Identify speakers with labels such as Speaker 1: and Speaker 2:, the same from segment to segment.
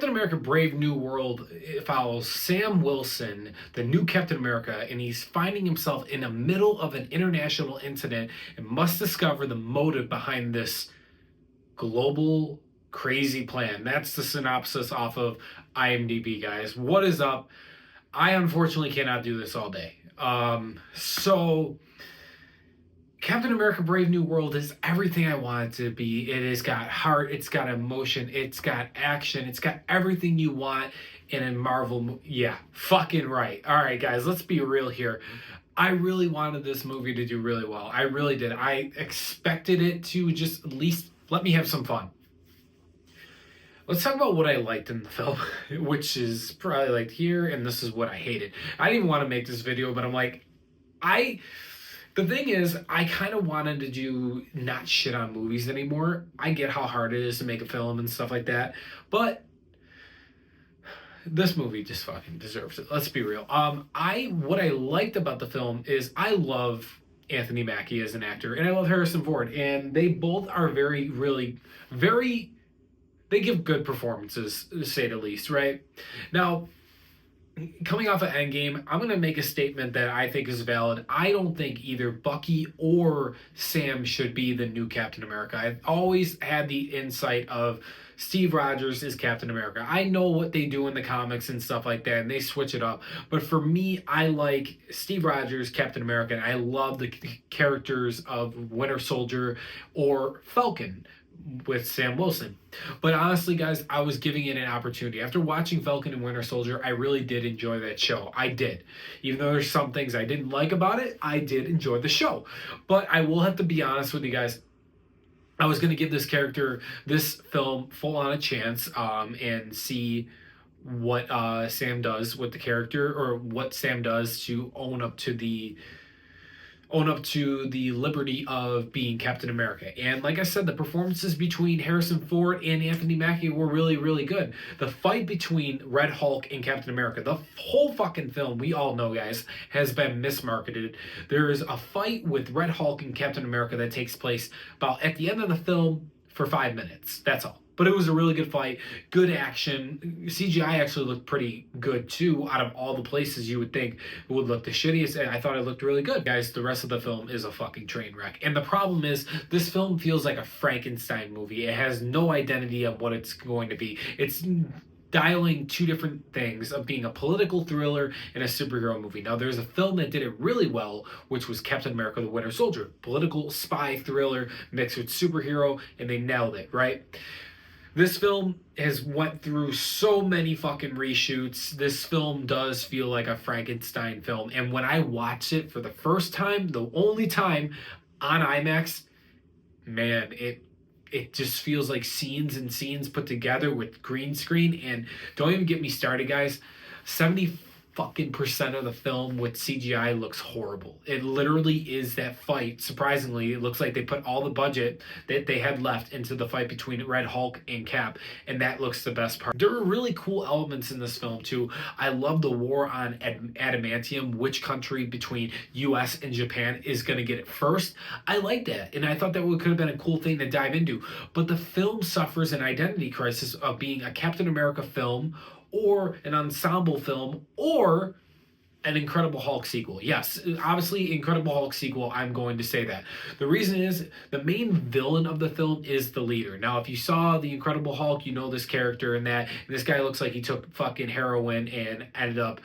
Speaker 1: Captain America Brave New World follows Sam Wilson, the new Captain America, and he's finding himself in the middle of an international incident and must discover the motive behind this global crazy plan. That's the synopsis off of IMDb, guys. What is up? I unfortunately cannot do this all day. So Captain America Brave New World is everything I want it to be. It has got heart, it's got emotion, it's got action, it's got everything you want in a Marvel yeah, fucking right. All right, guys, let's be real here. I really wanted this movie to do really well. I really did. I expected it to just at least let me have some fun. Let's talk about what I liked in the film, which is probably like here, and this is what I hated. I didn't even want to make this video, but I'm like, the thing is, I kind of wanted to do not shit on movies anymore. I get how hard it is to make a film and stuff like that, but this movie just fucking deserves it. Let's be real. What I liked about the film is I love Anthony Mackie as an actor, and I love Harrison Ford, and they both are they give good performances, to say the least, right? Now, coming off of Endgame, I'm going to make a statement that I think is valid. I don't think either Bucky or Sam should be the new Captain America. I've always had the insight of Steve Rogers is Captain America. I know what they do in the comics and stuff like that, and they switch it up. But for me, I like Steve Rogers, Captain America, and I love the characters of Winter Soldier or Falcon with Sam Wilson. But honestly, guys, I was giving it an opportunity. After watching Falcon and Winter Soldier, I really did enjoy that show. I did. Even though there's some things I didn't like about it, I did enjoy the show. But I will have to be honest with you guys, I was going to give this film full on a chance and see what Sam does with the character, or what Sam does to own up to the liberty of being Captain America. And like I said, the performances between Harrison Ford and Anthony Mackie were really, really good. The fight between Red Hulk and Captain America, the whole fucking film, we all know, guys, has been mismarketed. There is a fight with Red Hulk and Captain America that takes place about at the end of the film for 5 minutes. That's all. But it was a really good fight, good action. CGI actually looked pretty good too, out of all the places you would think it would look the shittiest, and I thought it looked really good. Guys, the rest of the film is a fucking train wreck. And the problem is, this film feels like a Frankenstein movie. It has no identity of what it's going to be. It's dialing two different things of being a political thriller and a superhero movie. Now, there's a film that did it really well, which was Captain America the Winter Soldier. Political spy thriller mixed with superhero, and they nailed it, right? This film has went through so many fucking reshoots. This film does feel like a Frankenstein film. And when I watched it for the first time, the only time on IMAX, man, it just feels like scenes and scenes put together with green screen. And don't even get me started, guys. 70% of the film with CGI looks horrible. It literally is that fight. Surprisingly, it looks like they put all the budget that they had left into the fight between Red Hulk and Cap, and that looks the best part. There are really cool elements in this film too. I love the war on adamantium, which country between US and Japan is going to get it first. I like that, and I thought that could have been a cool thing to dive into. But the film suffers an identity crisis of being a Captain America film, or an ensemble film, or an Incredible Hulk sequel. Yes, obviously Incredible Hulk sequel, I'm going to say that. The reason is, the main villain of the film is the leader. Now, if you saw the Incredible Hulk, you know this character and that. And this guy looks like he took fucking heroin and ended up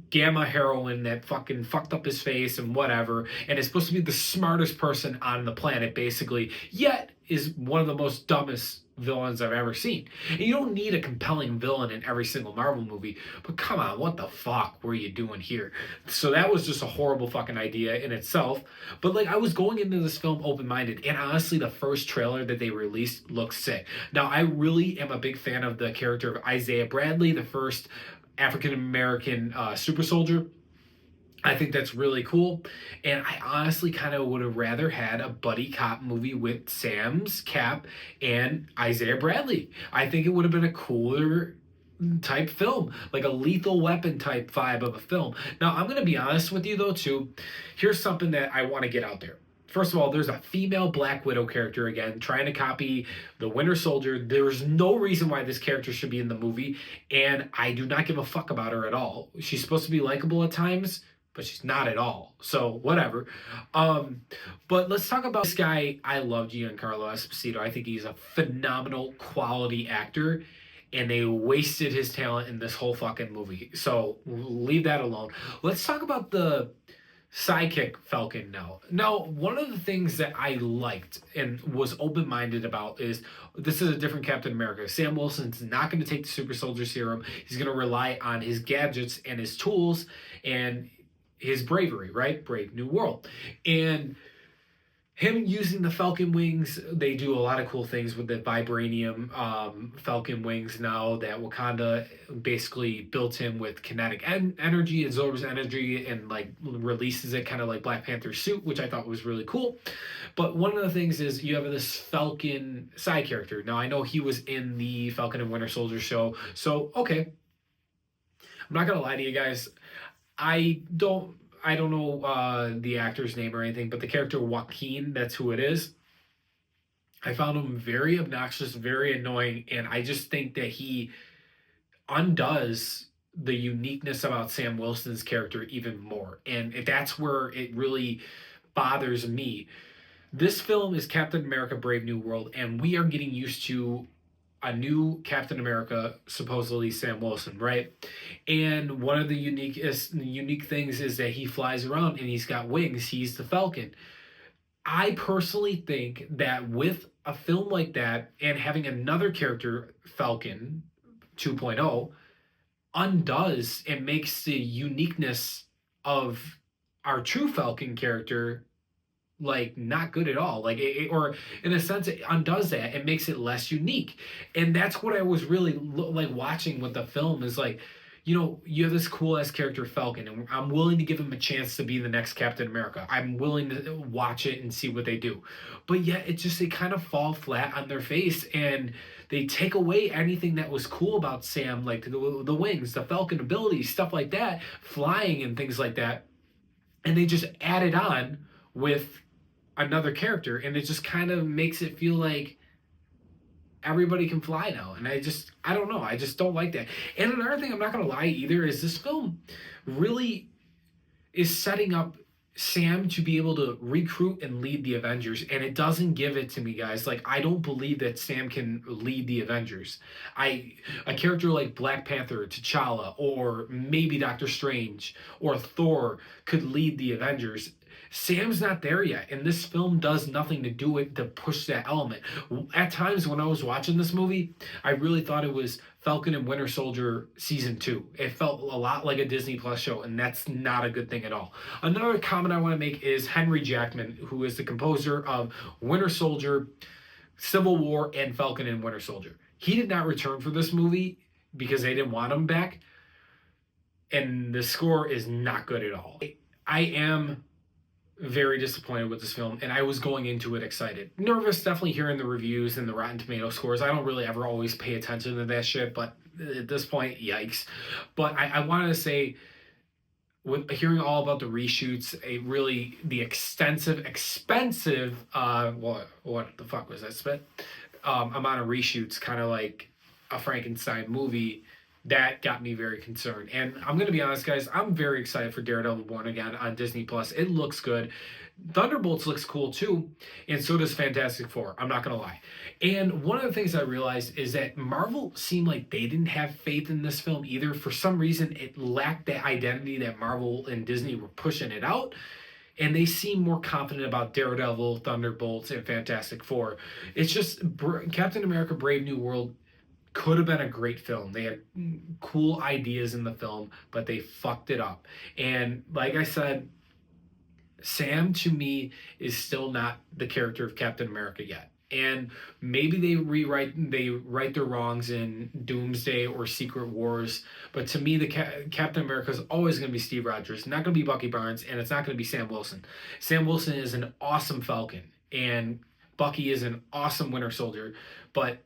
Speaker 1: gamma heroin that fucking fucked up his face and whatever. And is supposed to be the smartest person on the planet, basically. Yet, is one of the most dumbest villains I've ever seen. And you don't need a compelling villain in every single Marvel movie, but come on, what the fuck were you doing here? So that was just a horrible fucking idea in itself. But like, I was going into this film open-minded, and honestly, the first trailer that they released looks sick. Now, I really am a big fan of the character of Isaiah Bradley, the first African-American super soldier. I think that's really cool. And I honestly kind of would have rather had a buddy cop movie with Sam's Cap and Isaiah Bradley. I think it would have been a cooler type film, like a Lethal Weapon type vibe of a film. Now, I'm going to be honest with you though, too. Here's something that I want to get out there. First of all, there's a female Black Widow character again, trying to copy the Winter Soldier. There's no reason why this character should be in the movie, and I do not give a fuck about her at all. She's supposed to be likable at times, but she's not at all. So whatever. But let's talk about this guy. I love Giancarlo Esposito. I think he's a phenomenal quality actor, and they wasted his talent in this whole fucking movie. So leave that alone. Let's talk about the sidekick Falcon now. Now, one of the things that I liked and was open-minded about is this is a different Captain America. Sam Wilson's not going to take the super soldier serum. He's going to rely on his gadgets and his tools and his bravery, right? Brave New World. And him using the Falcon wings, they do a lot of cool things with the vibranium Falcon wings now that Wakanda basically built him with kinetic energy, absorbs energy, and like releases it kind of like Black Panther's suit, which I thought was really cool. But one of the things is you have this Falcon side character. Now, I know he was in the Falcon and Winter Soldier show, so okay. I'm not going to lie to you guys. I don't know the actor's name or anything, but the character Joaquin, that's who it is. I found him very obnoxious, very annoying, and I just think that he undoes the uniqueness about Sam Wilson's character even more. And that's where it really bothers me. This film is Captain America Brave New World, and we are getting used to a new Captain America, supposedly Sam Wilson, right? And one of the unique things is that he flies around and he's got wings. He's the Falcon. I personally think that with a film like that and having another character, Falcon 2.0, undoes and makes the uniqueness of our true Falcon character like not good at all, like or in a sense it undoes that. It makes it less unique, and that's what I was really like watching with the film is like, you know, you have this cool ass character Falcon, and I'm willing to give him a chance to be the next Captain America. I'm willing to watch it and see what they do, but yet they kind of fall flat on their face, and they take away anything that was cool about Sam, like the wings, the Falcon abilities, stuff like that, flying and things like that, and they just add it on with another character, and it just kind of makes it feel like everybody can fly now. And I don't know, I just don't like that. And another thing, I'm not gonna lie either, is this film really is setting up Sam to be able to recruit and lead the Avengers, and it doesn't give it to me, guys. Like, I don't believe that Sam can lead the Avengers. A character like Black Panther, T'Challa, or maybe Doctor Strange or Thor could lead the Avengers. Sam's not there yet, and this film does nothing to do it to push that element. At times when I was watching this movie, I really thought it was Falcon and Winter Soldier Season 2. It felt a lot like a Disney Plus show, and that's not a good thing at all. Another comment I want to make is Henry Jackman, who is the composer of Winter Soldier, Civil War, and Falcon and Winter Soldier. He did not return for this movie because they didn't want him back, and the score is not good at all. I am very disappointed with this film, and I was going into it excited. Nervous, definitely hearing the reviews and the Rotten Tomato scores. I don't really ever always pay attention to that shit, but at this point, yikes. But I wanted to say, with hearing all about the reshoots, the expensive, what the fuck was that spit? Amount of reshoots, kind of like a Frankenstein movie, that got me very concerned. And I'm going to be honest, guys, I'm very excited for Daredevil Born Again on Disney Plus. It looks good. Thunderbolts looks cool too, and so does Fantastic Four. I'm not going to lie. And one of the things I realized is that Marvel seemed like they didn't have faith in this film either. For some reason, it lacked that identity that Marvel and Disney were pushing it out. And they seem more confident about Daredevil, Thunderbolts, and Fantastic Four. It's just Captain America Brave New World could have been a great film. They had cool ideas in the film, but they fucked it up. And like I said, Sam to me is still not the character of Captain America yet. And maybe they right their wrongs in Doomsday or Secret Wars, but to me, the Captain America is always going to be Steve Rogers, not going to be Bucky Barnes, and it's not going to be Sam Wilson. Sam Wilson is an awesome Falcon, and Bucky is an awesome Winter Soldier, but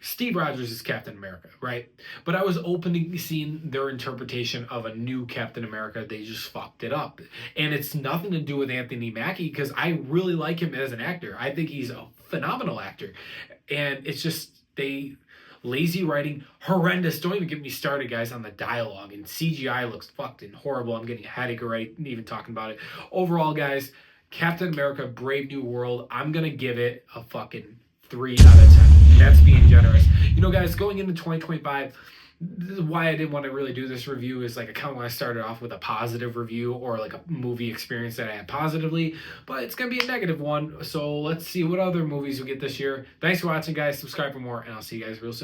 Speaker 1: Steve Rogers is Captain America, right? But I was open to seeing their interpretation of a new Captain America. They just fucked it up. And it's nothing to do with Anthony Mackie, because I really like him as an actor. I think he's a phenomenal actor. And it's just, lazy writing, horrendous. Don't even get me started, guys, on the dialogue. And CGI looks fucking horrible. I'm getting a headache already even talking about it. Overall, guys, Captain America Brave New World, I'm going to give it a fucking 3 out of 10. That's being generous. You know, guys, going into 2025, why I didn't want to really do this review is like I kind of want to start it off with a positive review or like a movie experience that I had positively, but it's going to be a negative one. So let's see what other movies we get this year. Thanks for watching, guys. Subscribe for more, and I'll see you guys real soon.